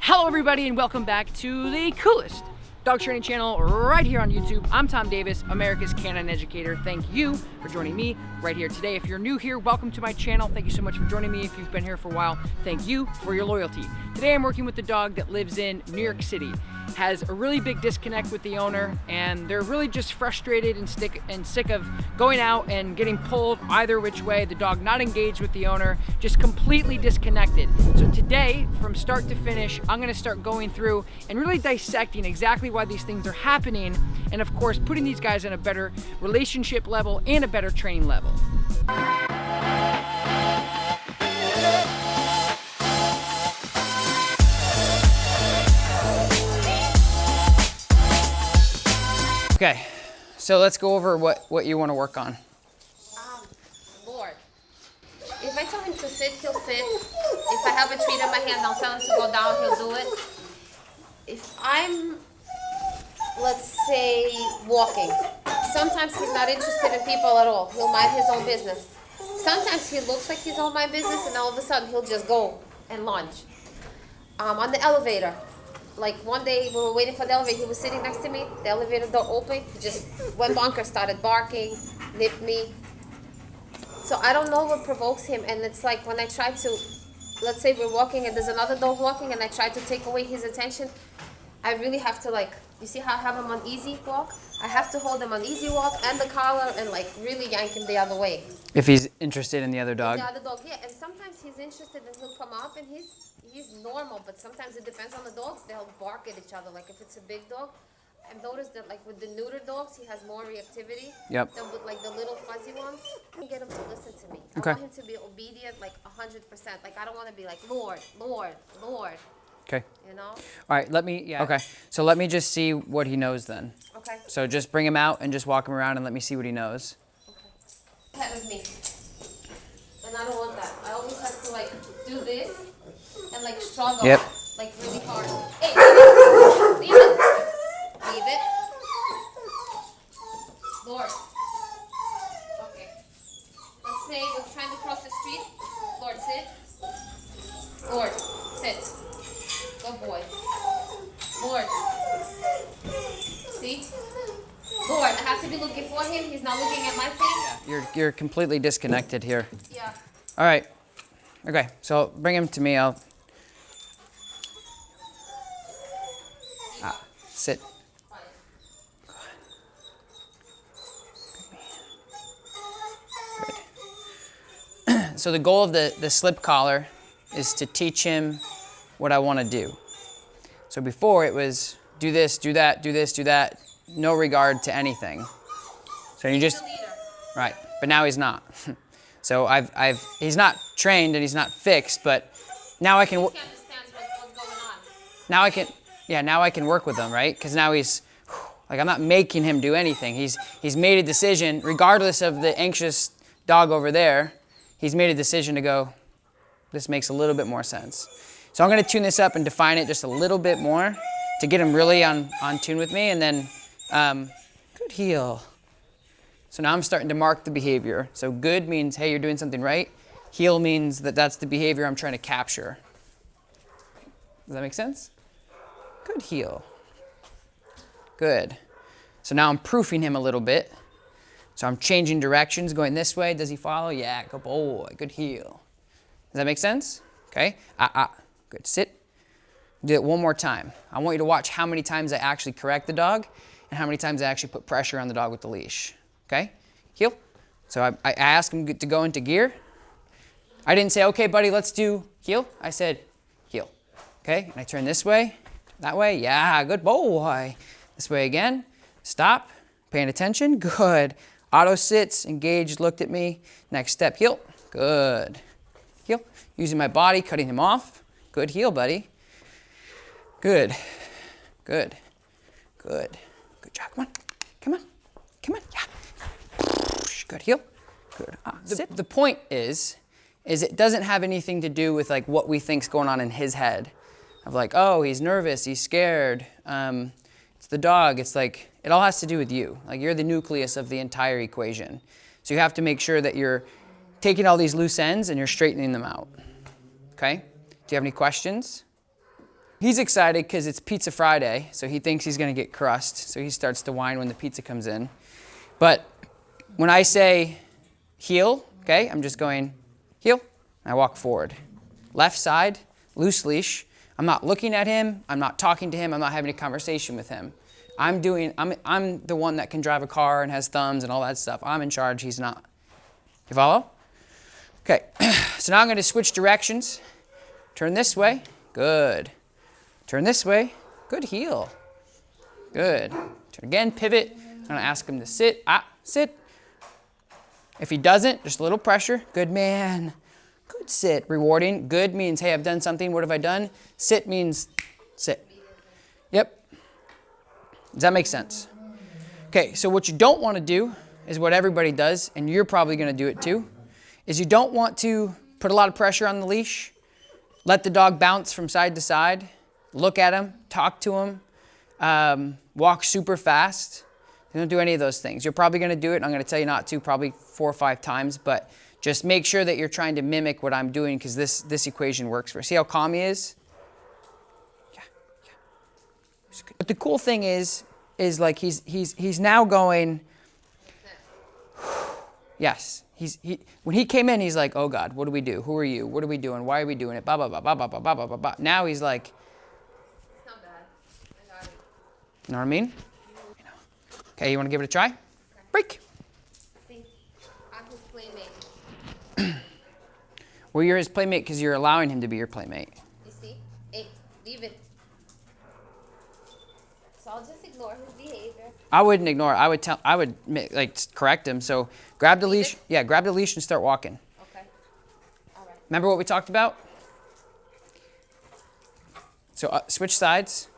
Hello everybody and welcome back to the coolest dog training channel right here on YouTube. I'm Tom Davis, America's Canine Educator. Thank you for joining me right here today. If you're new here, welcome to my channel. Thank you so much for joining me. If you've been here for a while, thank you for your loyalty. Today I'm working with a dog that lives in New York City. Has a really big disconnect with the owner, and they're really just frustrated and sick of going out and getting pulled either which way. The dog not engaged with the owner, just completely disconnected. So today, from start to finish, I'm gonna start going through and really dissecting exactly why these things are happening, and of course, putting these guys on a better relationship level and a better training level. Okay, so let's go over what you want to work on. Lord. If I tell him to sit, he'll sit. If I have a treat in my hand, I'll tell him to go down, he'll do it. If I'm, let's say, walking, sometimes he's not interested in people at all. He'll mind his own business. Sometimes he looks like he's on my business, and all of a sudden he'll just go and lunge. On the elevator. Like one day we were waiting for the elevator, he was sitting next to me, the elevator door opened, he just went bonkers, started barking, nipped me. So I don't know what provokes him, and it's like when I try to, let's say we're walking and there's another dog walking and I try to take away his attention, I really have to, like, you see how I have him on easy walk? I have to hold him on easy walk and the collar and like really yank him the other way. If he's interested in the other dog? The other dog, yeah, and sometimes he's interested and he'll come up and he's normal, but sometimes it depends on the dogs. They'll bark at each other. Like if it's a big dog, I've noticed that like with the neuter dogs, he has more reactivity than with like the little fuzzy ones. I can get him to listen to me. I want him to be obedient like 100%. Like I don't want to be like, Lord, Lord, Lord. Okay. You know? All right, okay. So let me just see what he knows then. Okay. So just bring him out and just walk him around and let me see what he knows. Okay. Ahead of me. And I don't want that. I always have to like do this. And like struggle, like really hard. Hey, leave it. Leave it. Lord. Okay. Let's say we're trying to cross the street. Lord, sit. Lord, sit. Good boy. Lord. See? Lord, I have to be looking for him. He's not looking at my face. You're completely disconnected here. Yeah. All right. Okay, so bring him to me. I'll sit. Good. So the goal of the slip collar is to teach him what I want to do. So before it was do this, do that, do this, do that, no regard to anything. So you just, right, but now he's not. So he's not trained and he's not fixed, but now I can, He understands what's going on. now I can work with him, right? Because now he's, like I'm not making him do anything. He's made a decision, regardless of the anxious dog over there, he's made a decision to go, this makes a little bit more sense. So I'm gonna tune this up and define it just a little bit more to get him really on tune with me, and then, good heel. So now I'm starting to mark the behavior. So good means, hey, you're doing something right. Heel means that that's the behavior I'm trying to capture. Does that make sense? Good heel. Good. So now I'm proofing him a little bit. So I'm changing directions, going this way. Does he follow? Yeah, good boy, good heel. Does that make sense? Okay, good, sit. Do it one more time. I want you to watch how many times I actually correct the dog and how many times I actually put pressure on the dog with the leash. Okay, heel. So I asked him to go into gear. I didn't say, okay, buddy, let's do heel. I said, heel. Okay, and I turn this way, that way. Yeah, good boy. This way again. Stop, paying attention. Good. Auto sits, engaged, looked at me. Next step, heel. Good. Heel. Using my body, cutting him off. Good heel, buddy. Good. Good. Good. Good job. Come on. Come on. Come on. Yeah. Good heel. Good. The point is it doesn't have anything to do with like what we think's going on in his head. Of like, oh, he's nervous, he's scared. It's the dog. It's like, it all has to do with you. Like you're the nucleus of the entire equation. So you have to make sure that you're taking all these loose ends and you're straightening them out. Okay? Do you have any questions? He's excited because it's Pizza Friday, so he thinks he's going to get crust. So he starts to whine when the pizza comes in. But when I say heel, okay, I'm just going heel. I walk forward. Left side, loose leash. I'm not looking at him. I'm not talking to him. I'm not having a conversation with him. I'm the one that can drive a car and has thumbs and all that stuff. I'm in charge. He's not. You follow? Okay. So now I'm going to switch directions. Turn this way. Good. Turn this way. Good heel. Good. Turn again. Pivot. I'm going to ask him to sit. Sit. If he doesn't, just a little pressure. Good man. Good sit. Rewarding. Good means, hey, I've done something. What have I done? Sit means sit. Yep. Does that make sense? Okay, so what you don't want to do is what everybody does, and you're probably going to do it too, is you don't want to put a lot of pressure on the leash, let the dog bounce from side to side, look at him, talk to him, walk super fast. Don't do any of those things. You're probably going to do it. I'm going to tell you not to probably 4 or 5 times, but just make sure that you're trying to mimic what I'm doing because this equation works for us. See how calm he is? Yeah. But the cool thing is like he's now going. Yes. When he came in, he's like, oh God, what do we do? Who are you? What are we doing? Why are we doing it? Blah blah blah blah blah blah blah blah blah. Now he's like. It's not bad. I got it. You know what I mean? Okay, you want to give it a try? Okay. Break. See, I'm his playmate. Well, you're his playmate because you're allowing him to be your playmate. You see? Hey, leave it. So I'll just ignore his behavior. I wouldn't ignore it. I would like correct him. So grab the leash. Yeah, grab the leash and start walking. Okay. All right. Remember what we talked about? So switch sides.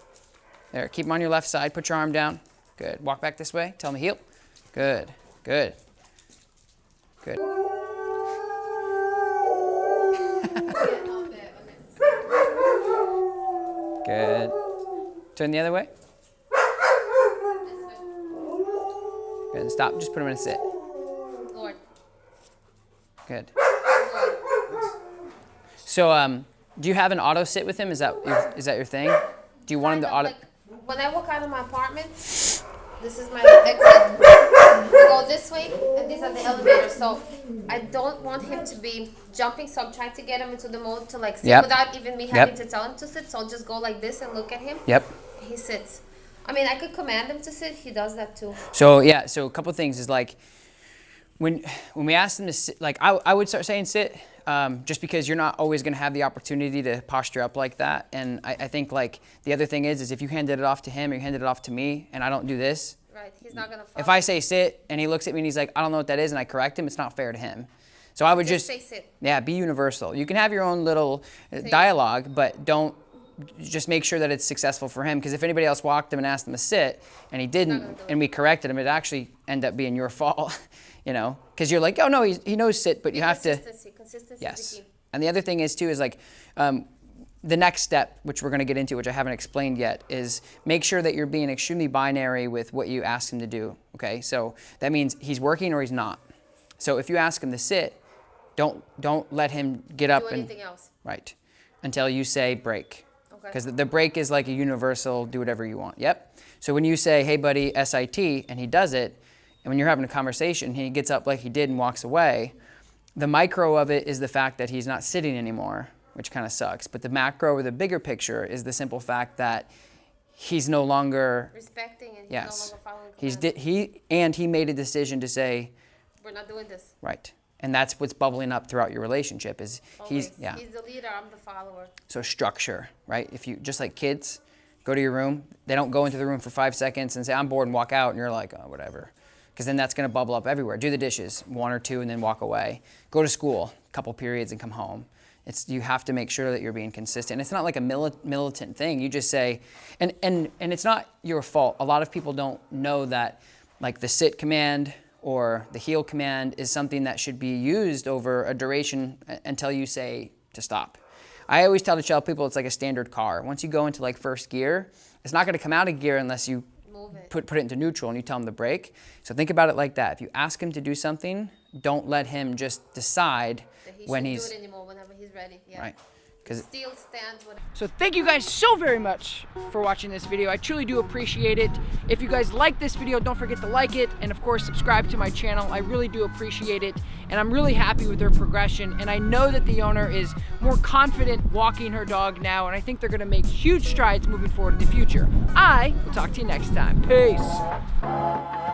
There, keep him on your left side. Put your arm down. Good. Walk back this way. Tell him to heel. Good. Good. Good. Good. Turn the other way. Good. Stop. Just put him in a sit. Lord. Good. So, do you have an auto sit with him? Is that your thing? Do you want him to auto? Like, when I walk out of my apartment, this is my exit. We go this way, and these are the elevators. So I don't want him to be jumping. So I'm trying to get him into the mode to like sit without even me having to tell him to sit. So I'll just go like this and look at him. Yep. He sits. I mean, I could command him to sit. He does that too. So yeah. So a couple of things is like when we ask them to sit, like I would start saying sit. Just because you're not always going to have the opportunity to posture up like that. And I think like the other thing is if you handed it off to him or you handed it off to me and I don't do this. Right, he's not going to follow. If I say sit and he looks at me and he's like, I don't know what that is and I correct him, it's not fair to him. So I would just say sit. Yeah, be universal. You can have your own little dialogue, but don't just make sure that it's successful for him. Because if anybody else walked him and asked him to sit and he didn't and we corrected him, it'd actually end up being your fault. You know, because you're like, oh no, he knows sit, but you have to. Consistency yes. Is the key. And the other thing is too is like the next step, which we're going to get into, which I haven't explained yet, is make sure that you're being extremely binary with what you ask him to do. Okay, so that means he's working or he's not. So if you ask him to sit, don't let him get up do anything else. Right until you say break. Okay. Because the break is like a universal do whatever you want. Yep. So when you say, hey buddy, SIT, and he does it. And when you're having a conversation, he gets up like he did and walks away. The micro of it is the fact that he's not sitting anymore, which kind of sucks. But the macro or the bigger picture is the simple fact that he's no longer respecting and yes. He's no longer following commands. He made a decision to say we're not doing this. Right. And that's what's bubbling up throughout your relationship is Always. He's the leader, I'm the follower. So structure, right? If you just like kids, go to your room, they don't go into the room for 5 seconds and say I'm bored and walk out and you're like, oh, whatever. Because then that's going to bubble up everywhere. Do the dishes, 1 or 2, and then walk away. Go to school, a couple periods, and come home. You have to make sure that you're being consistent. It's not like a militant thing. You just say, and it's not your fault. A lot of people don't know that, like the sit command or the heel command is something that should be used over a duration until you say to stop. I always tell people it's like a standard car. Once you go into like first gear, it's not going to come out of gear unless you put it into neutral and you tell him to brake. So think about it like that. If you ask him to do something, don't let him just decide when he's. Do it anymore whenever he's ready. Yeah. Right. still stands with. So thank you guys so very much for watching this video. I truly do appreciate it. If you guys like this video, don't forget to like it, and of course subscribe to my channel. I really do appreciate it, and I'm really happy with their progression, and I know that the owner is more confident walking her dog now, and I think they're gonna make huge strides moving forward in the future. I will talk to you next time. Peace.